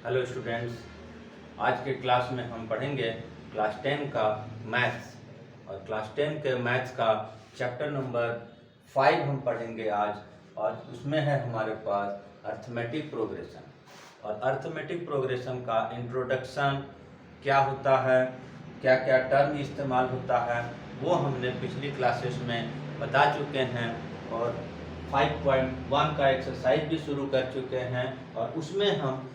Hello students, आज के class में हम पढ़ेंगे क्लास 10 का मैथ्स। और क्लास 10 के मैथ्स का चैप्टर नंबर 5 हम पढ़ेंगे आज। और उसमें है हमारे पास अर्थमेटिक प्रोग्रेशन। और अर्थमेटिक प्रोग्रेशन का इंट्रोडक्शन क्या होता है, क्या क्या टर्म इस्तेमाल होता है, वो हमने पिछली क्लासेस में बता चुके हैं। और 5.1 का एक्सरसाइज भी शुरू कर चुके हैं और उसमें हम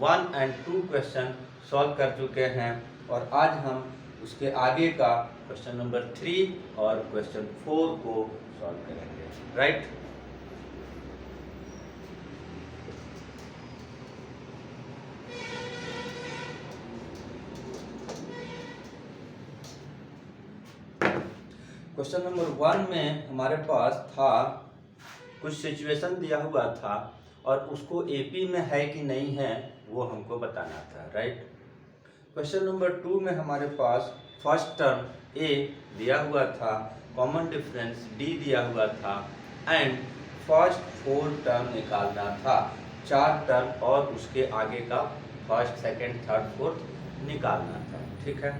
1 और 2 क्वेश्चन सॉल्व कर चुके हैं। और आज हम उसके आगे का क्वेश्चन नंबर 3 और क्वेश्चन 4 को सॉल्व करेंगे, राइट। क्वेश्चन नंबर 1 में हमारे पास था, कुछ सिचुएशन दिया हुआ था और उसको एपी में है कि नहीं है वो हमको बताना था, राइट। क्वेश्चन नंबर 2 में हमारे पास फर्स्ट टर्म ए दिया हुआ था, कॉमन डिफरेंस डी दिया हुआ था एंड फर्स्ट 4 टर्म निकालना था। 4 टर्म और उसके आगे का फर्स्ट, सेकंड, थर्ड, फोर्थ निकालना था, ठीक है।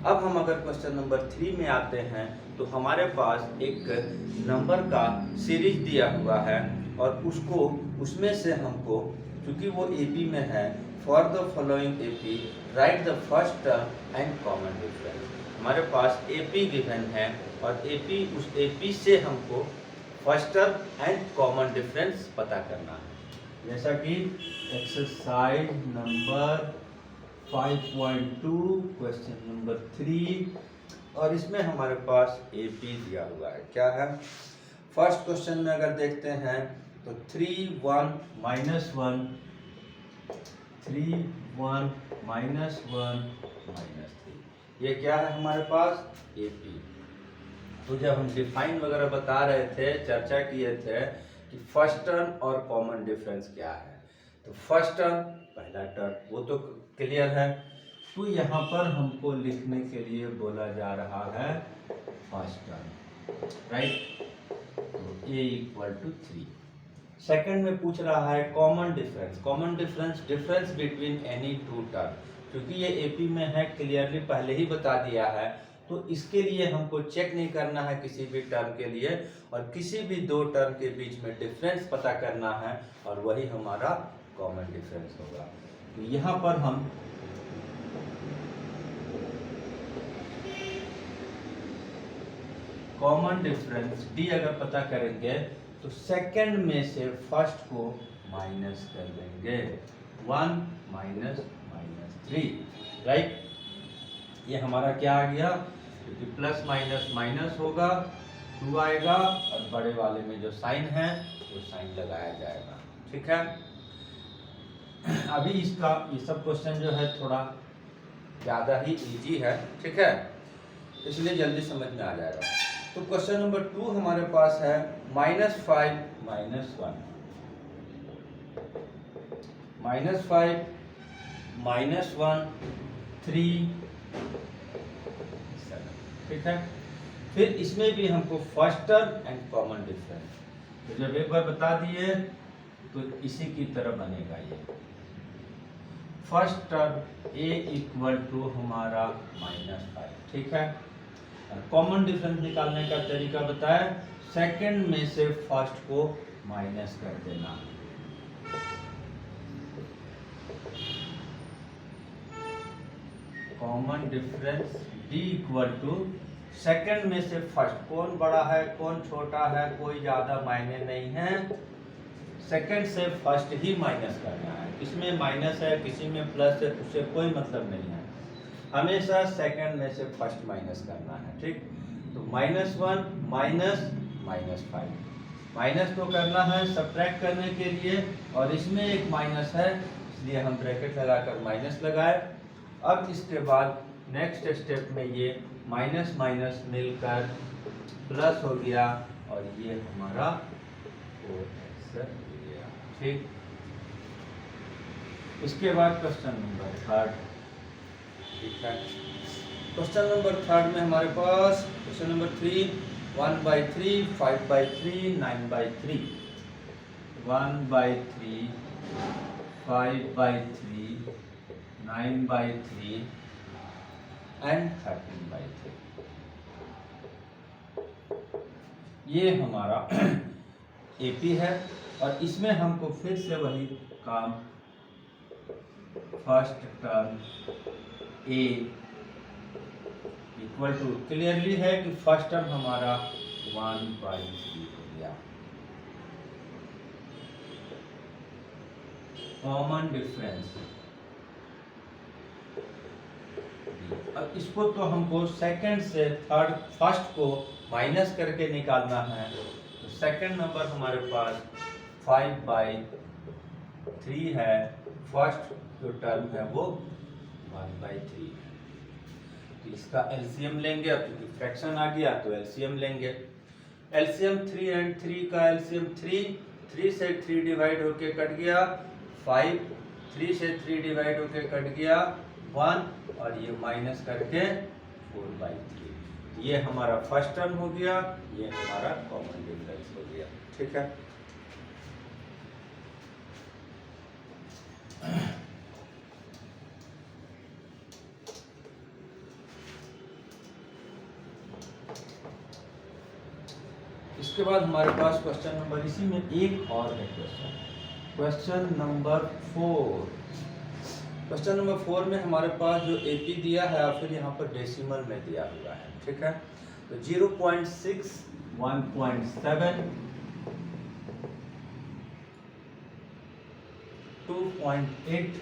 अब हम अगर क्वेश्चन नंबर 3 में आते हैं तो हमारे पास एक नंबर का सीरीज दिया हुआ है और उसमें से हमको, क्योंकि वो एपी में है, for the following AP right the first term and common difference. हमारे पास एपी गिवन है और उस एपी से हमको first term and common difference पता करना है। जैसा कि एक्सरसाइज नंबर 5.2 क्वेश्चन नंबर 3 और इसमें हमारे पास एपी दिया हुआ है। क्या है? फर्स्ट क्वेश्चन में अगर देखते हैं तो 3 1 -1 3 1 -1 -3, ये क्या है हमारे पास? एपी। तो जब हम डिफाइन वगैरह बता रहे थे, चर्चा किए थे कि फर्स्ट टर्म और कॉमन डिफरेंस क्या है, तो फर्स्ट टर्म पहला टर्म वो तो क्लियर है। तो यहाँ पर हमको लिखने के लिए बोला जा रहा है फर्स्ट टर्म, राइट। तो a = 3। सेकंड में पूछ रहा है common difference. Common difference between any two term, क्योंकि ये एपी में है, क्लियरली पहले ही बता दिया है। तो इसके लिए हमको चेक नहीं करना है किसी भी टर्म के लिए, और किसी भी दो टर्म के बीच में डिफरेंस पता करना है और वही हमारा कॉमन डिफरेंस होगा। तो यहाँ पर हम कॉमन डिफरेंस डी अगर पता करेंगे तो सेकंड में से फर्स्ट को माइनस कर देंगे, 1 -3, राइट। ये हमारा क्या आ गया? क्योंकि प्लस माइनस माइनस होगा, 2 आएगा और बड़े वाले में जो साइन है वो साइन लगाया जाएगा, ठीक है। अभी इसका ये सब क्वेश्चन जो है थोड़ा ज़्यादा ही इजी है, ठीक है, इसलिए जल्दी समझ में आ जाएगा। तो क्वेश्चन नंबर 2 हमारे पास है -5 -1 -5 -1 3 7, ठीक है। फिर इसमें भी हमको first term and common difference, तो जब एक बार बता दिए तो इसी की तरह बनेगा ये। फर्स्ट टर्म a = हमारा -5, ठीक है। कॉमन डिफरेंस निकालने का तरीका बताया, सेकंड में से फर्स्ट को माइनस कर देना। कॉमन डिफरेंस d = सेकंड में से फर्स्ट, कौन बड़ा है कौन छोटा है कोई ज्यादा मायने नहीं है, सेकंड से फर्स्ट ही माइनस करना है। किसमें माइनस है किसी में प्लस है उससे कोई मतलब नहीं है, हमेशा सेकंड में से फर्स्ट माइनस करना है, ठीक। तो -1 -5 माइनस तो करना है सब्ट्रैक्ट करने के लिए, और इसमें एक माइनस है इसलिए हम ब्रैकेट लगाकर माइनस लगाए। अब इसके बाद नेक्स्ट स्टेप में ये माइनस माइनस मिलकर प्लस हो गया और ये हमारा 4x हो गया, ठीक। इसके बाद क्वेश्चन नंबर 3, ठीक है। क्वेश्चन नंबर 3 में हमारे पास क्वेश्चन नंबर 3 1/3 5/3 9/3 1/3 5/3, 9/3 एंड 13/3। ये हमारा एपी है और इसमें हमको फिर से वही काम, first term a equal to, clearly है कि फर्स्ट टर्म हमारा 1/3 हो गया। कॉमन डिफरेंस, अब इसको तो हमको सेकंड से थर्ड, फर्स्ट को माइनस करके निकालना है। तो सेकंड नंबर हमारे पास 5/3 है, फर्स्ट जो टर्म है वो 1/3 है। तो इसका एलसीएम लेंगे, अब क्योंकि फ्रैक्शन आ गया तो एलसीएम लेंगे। एलसीएम 3 एंड 3 का एलसीएम 3 से 3 डिवाइड होके कट गया 5, 3 से 3 डिवाइड होके कट गया 1 और ये माइनस करके 4/3। ये हमारा फर्स्ट टर्म हो गया, ये हमारा कॉमन डिफरेंस हो गया। ठीक है, इसके बाद हमारे पास क्वेश्चन नंबर, इसी में एक और है क्वेश्चन नंबर 4। क्वेश्चन नंबर 4 में हमारे पास जो एपी दिया है और फिर यहाँ पर डेसिमल में दिया हुआ है। ठीक है, तो 0.6, 1.7, 2.8,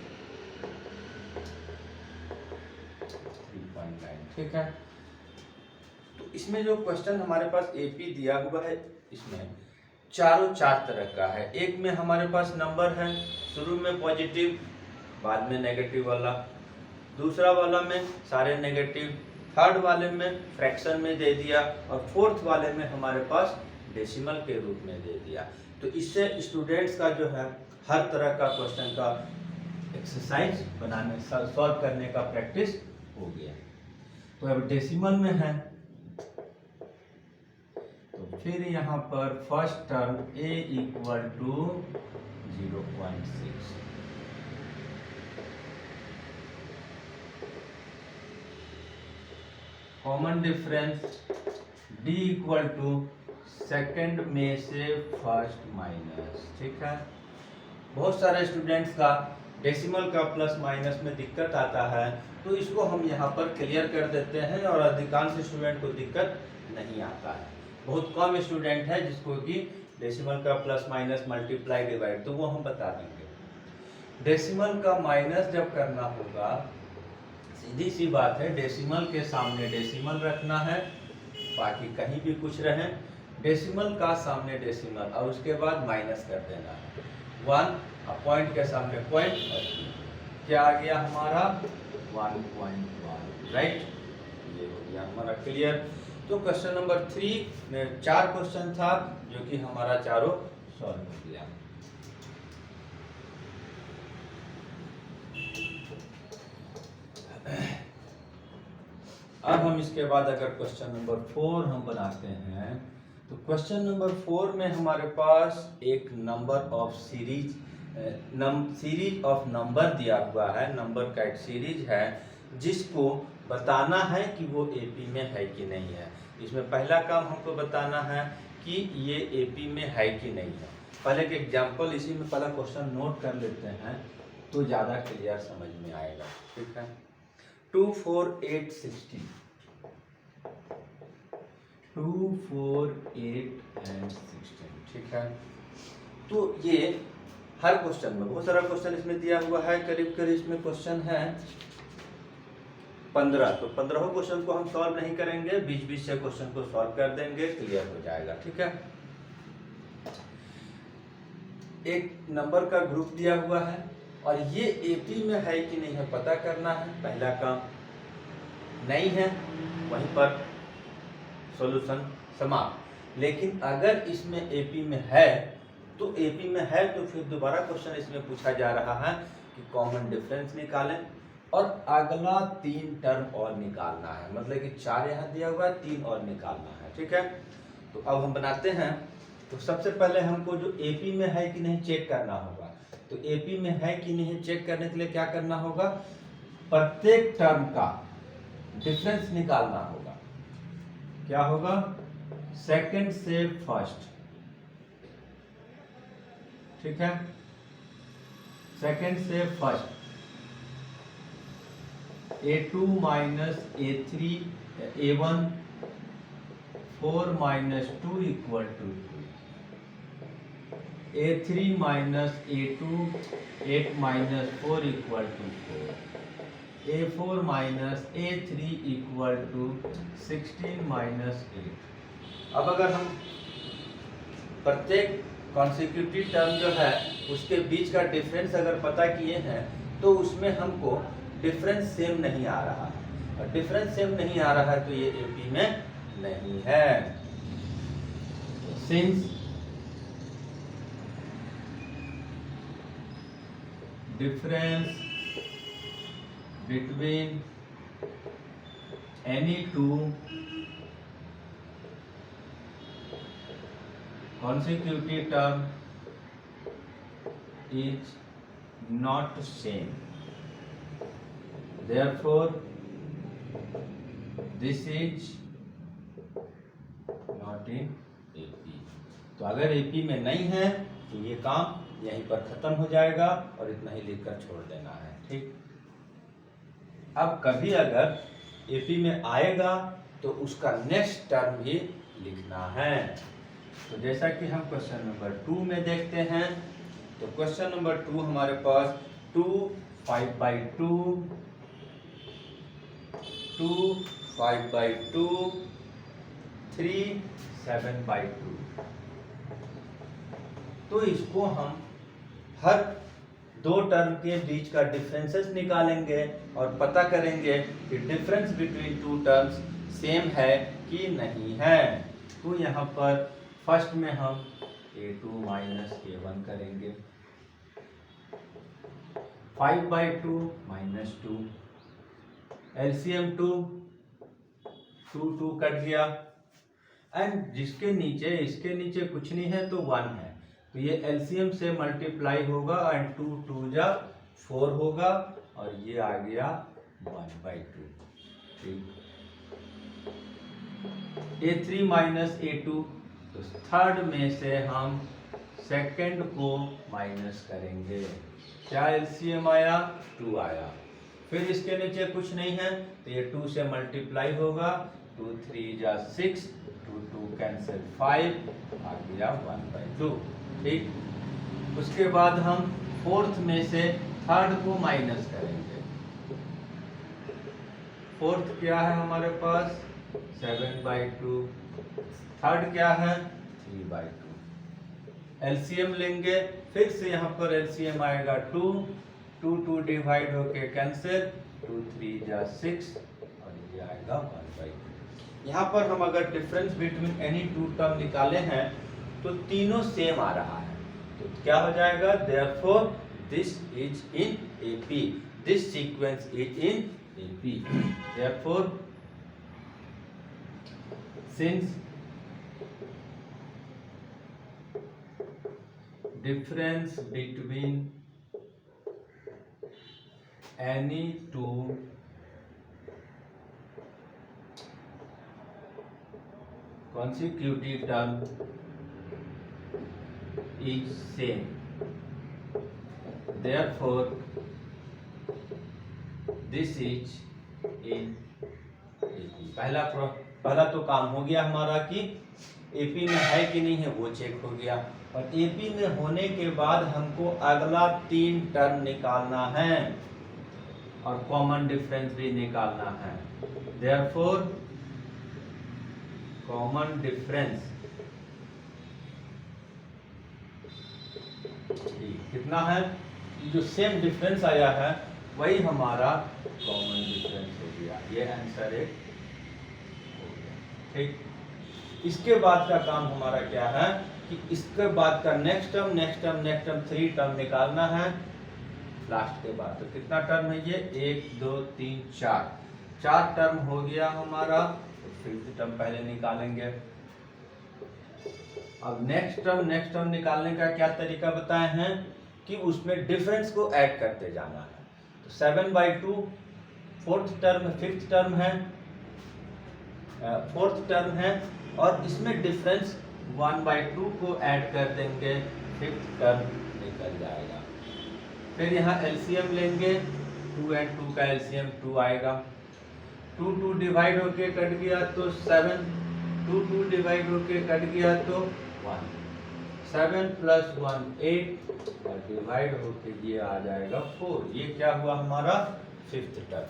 3.9। ठीक है, तो इसमें जो क्वेश्चन हमारे पास एपी दिया हुआ है, इसमें चारों चार तरह का है। एक में हमारे पास नंबर है, शुरू में पॉजिटिव, बाद में नेगेटिव वाला, दूसरा वाला में सारे नेगेटिव, थर्ड वाले में फ्रैक्शन में दे दिया और फोर्थ वाले में हमारे पास डेसिमल के रूप में दे दिया। तो इससे स्टूडेंट्स का जो है हर तरह का क्वेश्चन का एक्सरसाइज बनाने, सॉल्व करने का प्रैक्टिस हो गया। तो अब डेसिमल में है, तो फिर यहाँ पर first term a equal to 0.6, common difference d equal to second में से फर्स्ट माइनस। ठीक है, बहुत सारे स्टूडेंट्स का डेसिमल का प्लस माइनस में दिक्कत आता है, तो इसको हम यहाँ पर क्लियर कर देते हैं और अधिकांश स्टूडेंट को दिक्कत नहीं आता है। बहुत कम स्टूडेंट है जिसको कि डेसिमल का प्लस माइनस मल्टीप्लाई डिवाइड, तो वो हम बता देंगे। डेसिमल का माइनस जब करना होगा, सीधी सी बात है, डेसिमल के सामने डेसिमल रखना है, बाकी कहीं भी कुछ रहे, डेसिमल का सामने डेसिमल और उसके बाद माइनस कर देना है 1, पॉइंट के सामने पॉइंट और क्या आ गया हमारा 1.1। राइट, ये हो गया हमारा क्लियर। तो क्वेश्चन नंबर 3 में 4 क्वेश्चन था जो कि हमारा चारों सॉल्व हो गया। अब हम इसके बाद अगर क्वेश्चन नंबर 4 हम बनाते हैं, तो क्वेश्चन नंबर 4 में हमारे पास एक number of series, series of number दिया हुआ है, नंबर का एक सीरीज है जिसको बताना है कि वो एपी में है कि नहीं है। इसमें पहला काम हमको बताना है कि ये एपी में है कि नहीं है। पहले एक एग्जांपल इसी में पहला क्वेश्चन नोट कर लेते हैं तो ज़्यादा क्लियर समझ में आएगा। ठीक है, 2, 4, 8, 16, 2, 4, 8 एंड 16। ठीक है, तो ये हर क्वेश्चन में बहुत सारा क्वेश्चन इसमें दिया हुआ है, करीब करीब इसमें क्वेश्चन है 15। तो 15 क्वेश्चन को हम सॉल्व नहीं करेंगे, बीच बीच से क्वेश्चन को सॉल्व कर देंगे, क्लियर हो जाएगा। ठीक है, एक नंबर का ग्रुप दिया हुआ है और ये एपी में है कि नहीं है पता करना है, पहला काम। नहीं है, वहीं पर सॉल्यूशन समाप्त। लेकिन अगर इसमें एपी में है तो एपी में है तो फिर दोबारा क्वेश्चन इसमें पूछा जा रहा है कि कॉमन डिफरेंस निकालें और अगला 3 टर्म और निकालना है, मतलब कि 4 यहाँ दिया हुआ है, 3 और निकालना है। ठीक है, तो अब हम बनाते हैं। तो सबसे पहले हमको जो एपी में है कि नहीं चेक करना होगा। तो एपी में है कि नहीं चेक करने के लिए क्या करना होगा, प्रत्येक टर्म का डिफरेंस निकालना होगा। क्या होगा, सेकंड से फर्स्ट, ठीक है, सेकंड से first, A2 minus A3 A1 4 minus 2 equal to 2, A3 minus A2 8 minus 4 equal to 4, A4 minus A3 equal to 16 minus 8। अब अगर हम प्रत्येक कॉन्सिक्यूटिव टर्म जो है उसके बीच का डिफरेंस अगर पता किए हैं तो उसमें हमको डिफरेंस सेम नहीं आ रहा है, और डिफरेंस सेम नहीं आ रहा है तो ये एपी में नहीं है। Since difference between any to consecutive term is not same, therefore this is not in AP। तो अगर AP में नहीं है तो ये काम यहीं पर खत्म हो जाएगा और इतना ही लिखकर छोड़ देना है, ठीक। अब कभी अगर AP में आएगा तो उसका नेक्स्ट टर्म भी लिखना है। तो जैसा कि हम क्वेश्चन नंबर 2 में देखते हैं, तो क्वेश्चन नंबर 2 हमारे पास 2 5/2 2 5/2 3 7/2। तो इसको हम हर दो टर्म के बीच का डिफरेंसेस निकालेंगे और पता करेंगे कि difference between two terms same है कि नहीं है। तो यहाँ पर फर्स्ट में हम A2 माइनस A1 करेंगे, 5/2 माइनस 2, LCM 2 2 कट गया, एंड जिसके नीचे इसके नीचे कुछ नहीं है तो 1 है, तो ये LCM से मल्टीप्लाई होगा एंड 2 2 जा 4 होगा और ये आ गया 1/2, ठीक। A3 माइनस A2, तो थर्ड में से हम सेकंड को माइनस करेंगे, क्या एलसीएम आया 2 आया, फिर इसके नीचे कुछ नहीं है तो ये 2 से मल्टीप्लाई होगा, 2 3 जा 6, 2 2 कैंसिल 5, आ गया 1/2, ठीक। उसके बाद हम फोर्थ में से थर्ड को माइनस करेंगे, फोर्थ क्या है हमारे पास 7/2, थर्ड क्या है 3/2, एलसीएम लेंगे, फिर से यहाँ पर एलसीएम आएगा 2 2 डिवाइड होके कैंसिल, 2 3 जा 6 और ये आएगा 1/2। यहाँ पर हम अगर difference between any two term निकाले हैं तो तीनों सेम आ रहा है, तो क्या हो जाएगा, therefore this is in AP, this sequence is in AP, therefore since difference between any two consecutive term is same, therefore this is in AP। पहला तो काम हो गया हमारा कि एपी में है कि नहीं है वो चेक हो गया, और एपी में होने के बाद हमको अगला 3 टर्म निकालना है और कॉमन डिफरेंस भी निकालना है, देयरफॉर कॉमन डिफरेंस कितना है, जो सेम डिफरेंस आया है वही हमारा कॉमन डिफरेंस हो गया, ये आंसर है, ठीक। इसके बाद का काम हमारा क्या है कि इसके बाद का नेक्स्ट टर्म 3 टर्म निकालना है लास्ट के बाद। तो कितना टर्म है ये 1 2 3 4 टर्म हो गया हमारा, तो फिफ्थ टर्म पहले निकालेंगे। अब नेक्स्ट टर्म निकालने का क्या तरीका बताए हैं कि उसमें डिफरेंस को ऐड करते जाना है। तो 7/2 फोर्थ टर्म, फिफ्थ टर्म है, फोर्थ टर्म है, और इसमें डिफरेंस 1/2 को ऐड कर देंगे, फिफ्थ टर्म निकल जाएगा। फिर यहाँ एलसीएम लेंगे, 2 और 2 का एलसीएम 2 आएगा। 2 डिवाइड होके कट गया तो 7, 2 डिवाइड होके कट गया तो 1, 7 + 1 8 और डिवाइड होके ये आ जाएगा 4। ये क्या हुआ हमारा फिफ्थ टर्म।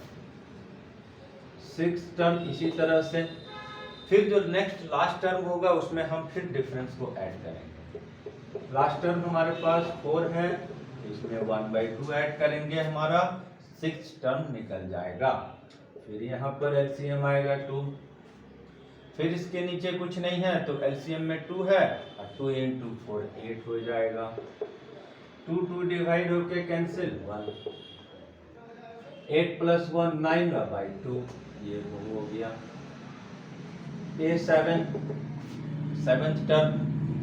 सिक्स टर्म इसी तरह से। फिर जो नेक्स्ट लास्ट टर्म होगा उसमें हम फिर डिफरेंस को ऐड करेंगे। लास्ट टर्म हमारे पास 4 है, इसमें 1/2 ऐड करेंगे, हमारा सिक्स टर्म निकल जाएगा। फिर यहाँ पर एलसीएम आएगा 2। फिर इसके नीचे कुछ नहीं है तो एलसीएम में 2 है, और 2 × 4 8 हो जाएगा। 2 डिवाइड होके कैंसिल 1, 8 + 1 9/2, ये हो गया। ये 7th टर्म।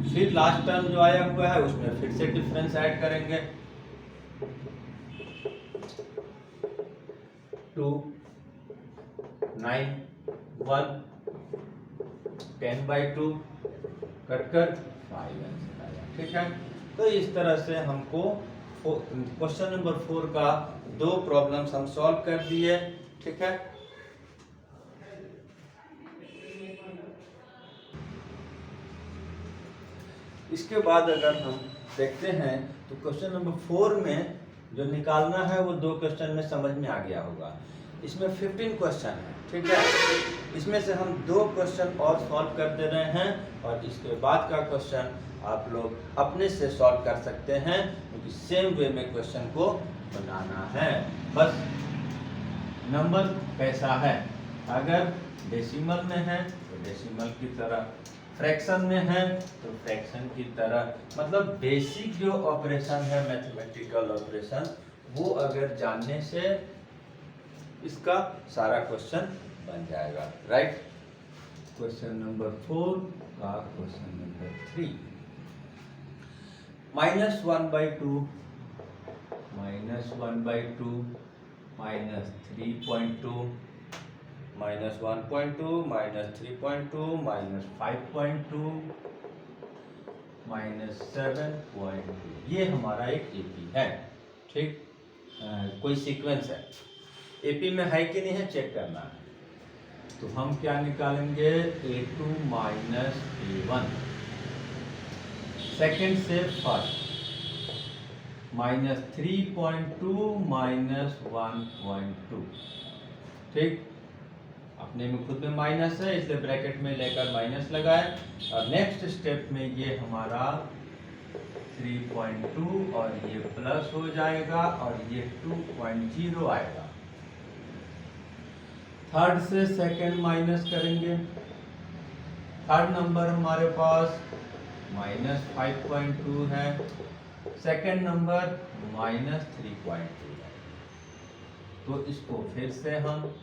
फिर लास्ट टर्म जो आया हुआ है उसमें फिर से डिफरेंस ऐड करेंगे। 2 9 1 10/2 कटकर 5 आंसर आया। ठीक है, तो इस तरह से हमको क्वेश्चन नंबर 4 का 2 प्रॉब्लम्स हम सॉल्व कर दिए। ठीक है, इसके बाद अगर हम देखते हैं तो क्वेश्चन नंबर 4 में जो निकालना है वो 2 क्वेश्चन में समझ में आ गया होगा। इसमें 15 क्वेश्चन है। ठीक है, इसमें से हम 2 क्वेश्चन और सॉल्व कर दे रहे हैं, और इसके बाद का क्वेश्चन आप लोग अपने से सॉल्व कर सकते हैं, क्योंकि सेम वे में क्वेश्चन को बनाना है। बस नंबर कैसा है, अगर डेसिमल में है तो डेसिमल की तरह, फ्रैक्शन में है तो फ्रैक्शन की तरह, मतलब बेसिक जो ऑपरेशन है मैथमेटिकल ऑपरेशन, वो अगर जानने से इसका सारा क्वेश्चन बन जाएगा। राइट, क्वेश्चन नंबर 4 का क्वेश्चन नंबर 3, -1/2 -1/2 -3.2 -1.2 -3.2 -5.2 -7.2, ये हमारा एक एपी है। ठीक, कोई सीक्वेंस है, एपी में है कि नहीं है चेक करना है। तो हम क्या निकालेंगे, A2 - A1 सेकेंड से फर्स्ट, -3.2 -1.2। ठीक, अपने में खुद में माइनस है इसलिए ब्रैकेट में लेकर माइनस लगाए, और नेक्स्ट स्टेप में ये हमारा 3.2 और ये प्लस हो जाएगा और ये 2.0 आएगा। थर्ड से सेकंड माइनस करेंगे, थर्ड नंबर हमारे पास -5.2 है, सेकंड नंबर -3.2 है। तो इसको फिर से हम,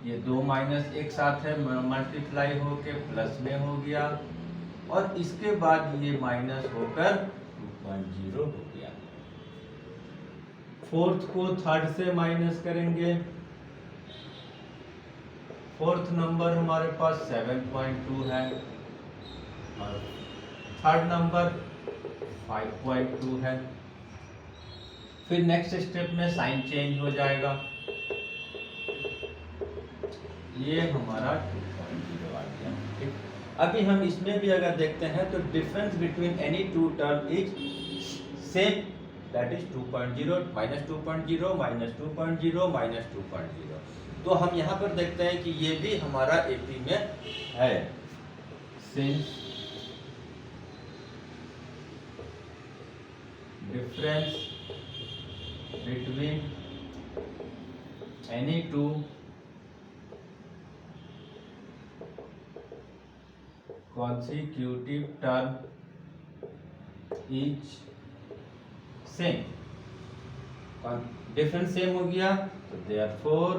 ये 2 माइनस एक साथ है, मल्टीप्लाई होके प्लस में हो गया, और इसके बाद ये माइनस होकर 2.0 हो गया। फोर्थ को थर्ड से माइनस करेंगे, फोर्थ नंबर हमारे पास 7.2 है, और थर्ड नंबर 5.2 है। फिर नेक्स्ट स्टेप में साइन चेंज हो जाएगा, ये हमारा 2.0 आ गया। ठीक, अभी हम इसमें भी अगर देखते हैं तो difference between any two term is same, that is 2.0 -2.0 -2.0 -2.0। तो हम यहाँ पर देखते हैं कि ये भी हमारा एपी में है। Since difference between any to consecutive term is same, difference same हो गया, तो therefore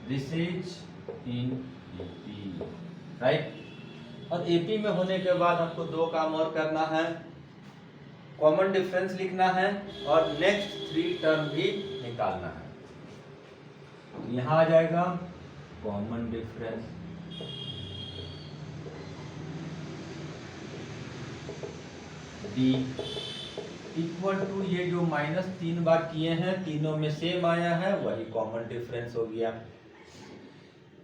this is in AP, right. और एपी में होने के बाद हमको 2 काम और करना है। कॉमन डिफरेंस लिखना है और नेक्स्ट 3 टर्म भी निकालना है। यहां आ जाएगा common difference d equal to ये जो माइनस 3 बार किए हैं तीनों में सेम आया है, वही कॉमन डिफरेंस हो गया।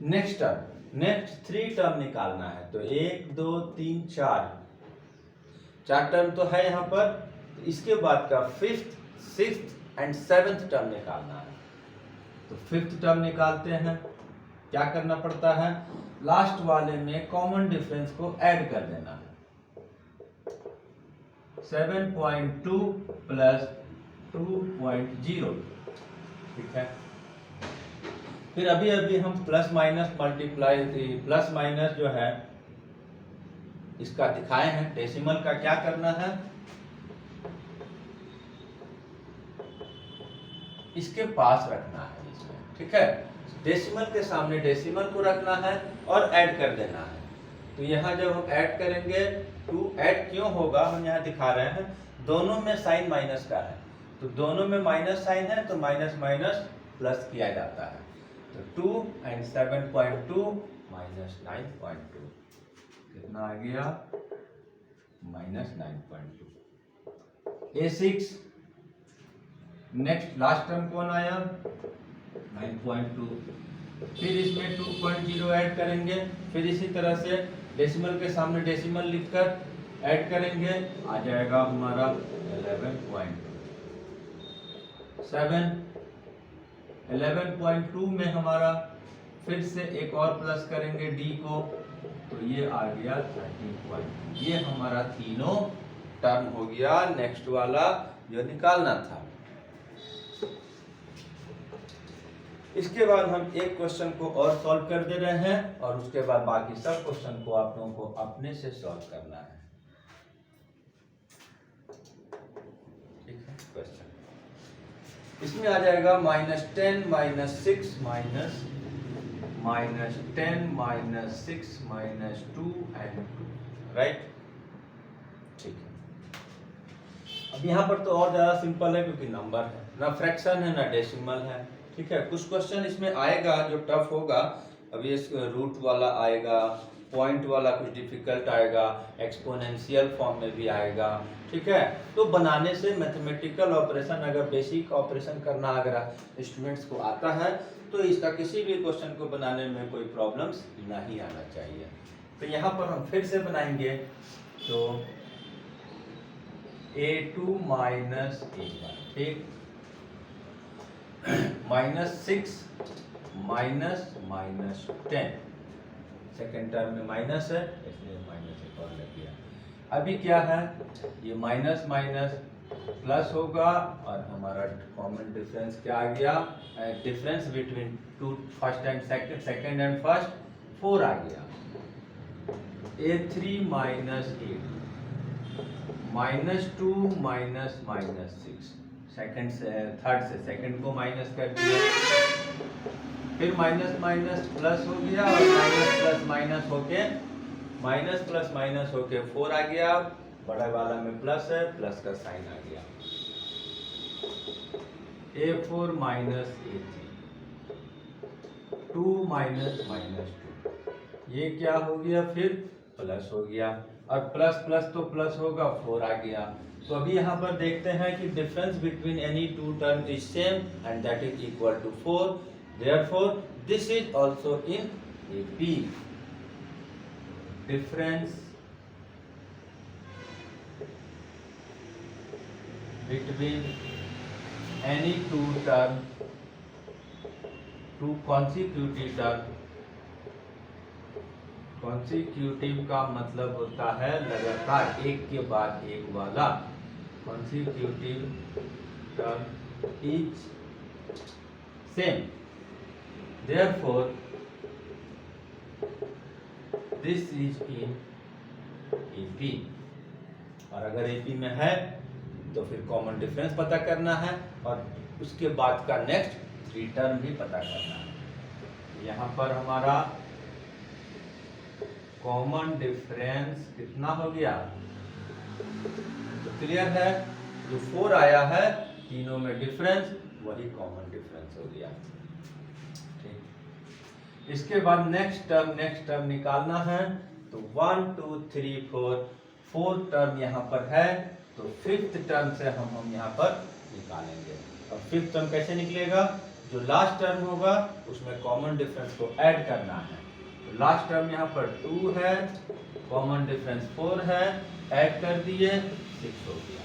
नेक्स्ट टर्म, नेक्स्ट 3 टर्म निकालना है, तो 1 2 3 4 टर्म तो है यहाँ पर। इसके बाद का 5th 6th and 7th term निकालना है। तो 5th टर्म निकालते हैं। क्या करना पड़ता है, लास्ट वाले में कॉमन डिफरेंस को ऐड कर देना है। 7.2 प्लस 2.0, ठीक है। फिर अभी हम plus minus multiply, plus minus जो है इसका दिखाए हैं। डेसिमल का क्या करना है, इसके पास रखना है इसमें, ठीक है। डेसिमल के सामने डेसिमल को रखना है और ऐड कर देना है। तो यहाँ जब हम ऐड करेंगे, 2 ऐड क्यों होगा हम यहाँ दिखा रहे हैं, दोनों में साइन माइनस का है, तो दोनों में माइनस साइन है, तो माइनस माइनस प्लस किया जाता है। तो 2 एंड 7.2 माइनस 9.2 कितना आ गया, minus 9.2। A6 next last term कौन आया, 9.2। फिर इसमें 2.0 ऐड करेंगे। फिर इसी तरह से डेसिमल के सामने डेसिमल लिखकर ऐड करेंगे, आ जाएगा हमारा 11.7। 11.2 में हमारा फिर से एक और प्लस करेंगे d को, तो ये आ गया 13. ये हमारा तीनों टर्म हो गया, नेक्स्ट वाला जो निकालना था। इसके बाद हम एक क्वेश्चन को और सॉल्व कर दे रहे हैं और उसके बाद बाकी सब क्वेश्चन को आप लोगों को अपने से सॉल्व करना है, ठीक है। क्वेश्चन इसमें आ जाएगा -10 -6 -10 -6 -2 एंड 2, राइट, ठीक है। अब यहाँ पर तो और ज्यादा सिंपल है क्योंकि नंबर है, ना फ्रैक्शन है ना डेसिमल है, ठीक है। कुछ क्वेश्चन इसमें आएगा जो टफ होगा, अभी इस रूट वाला आएगा, पॉइंट वाला कुछ डिफिकल्ट आएगा, एक्सपोनेंशियल फॉर्म में भी आएगा, ठीक है। तो बनाने से मैथमेटिकल ऑपरेशन, अगर बेसिक ऑपरेशन करना अगर स्टूडेंट्स को आता है तो इसका किसी भी क्वेश्चन को बनाने में कोई प्रॉब्लम्स नहीं आना चाहिए। तो यहाँ पर हम फिर से बनाएंगे, तो A2 माइनस A1, ठीक, -6 -10, सेकेंड टर्म में माइनस है इसलिए माइनस एक और लग गया। अभी क्या है, ये माइनस माइनस प्लस होगा और हमारा कॉमन डिफरेंस क्या आ गया, difference between two first and second and first 4 आ गया। A3 माइनस A2 -2 -6, सेकंड से थर्ड से सेकंड को माइनस कर दिया, फिर माइनस माइनस प्लस हो गया और माइनस प्लस माइनस होके 4 आ गया। बड़ा वाला में प्लस है, प्लस का साइन आ गया। A4 माइनस A3 2 -2, ये क्या हो गया, फिर प्लस हो गया और प्लस प्लस तो प्लस होगा, 4 आ गया। तो अभी यहाँ पर देखते हैं कि difference between any two term is same and that is equal to 4, therefore this is also in AP। Difference between any two term, two consecutive term, consecutive का मतलब होता है लगातार एक के बाद एक वाला, consecutive term is same, therefore this is in AP। और अगर AP में है तो फिर कॉमन डिफरेंस पता करना है और उसके बाद का नेक्स्ट 3 टर्म भी पता करना है। यहाँ पर हमारा कॉमन डिफरेंस कितना हो गया, तो क्लियर है, जो 4 आया है तीनों में डिफरेंस वही कॉमन डिफरेंस हो गया। ठीक, इसके बाद नेक्स्ट टर्म निकालना है। तो 1 2 3 4 टर्म यहाँ पर है, तो फिफ्थ टर्म से हम यहाँ पर निकालेंगे। और फिफ्थ टर्म कैसे निकलेगा, जो लास्ट टर्म होगा उसमें कॉमन डिफरेंस को ऐड करना है। तो लास्ट टर्म यहाँ पर 2 है, कॉमन डिफरेंस 4 है, ऐड कर दिए 6 हो गया।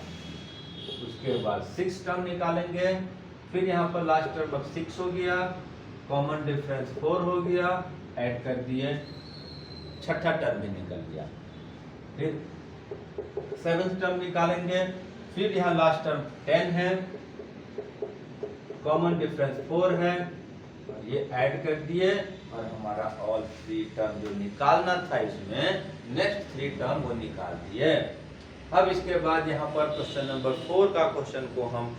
उसके बाद 6 टर्म निकालेंगे, फिर यहाँ पर लास्ट टर्म अब 6 हो गया, कॉमन डिफरेंस 4 हो गया, ऐड कर दिए, छठा टर्म भी निकल गया। फिर 7th टर्म निकालेंगे, फिर यहाँ लास्ट टर्म 10 है, कॉमन डिफरेंस 4 है, और ये ऐड कर दिए, और हमारा ऑल 3 टर्म जो निकालना था इसमें नेक्स्ट 3 टर्म वो निकाल दिए। अब इसके बाद यहाँ पर क्वेश्चन नंबर 4 का क्वेश्चन को हम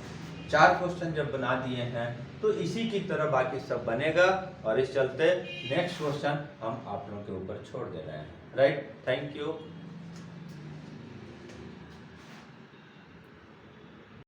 4 क्वेश्चन जब बना दिए हैं तो इसी की तरह बाकी सब बनेगा, और इस चलते नेक्स्ट क्वेश्चन हम आप लोगों के ऊपर छोड़ दे रहे हैं। Right, thank you.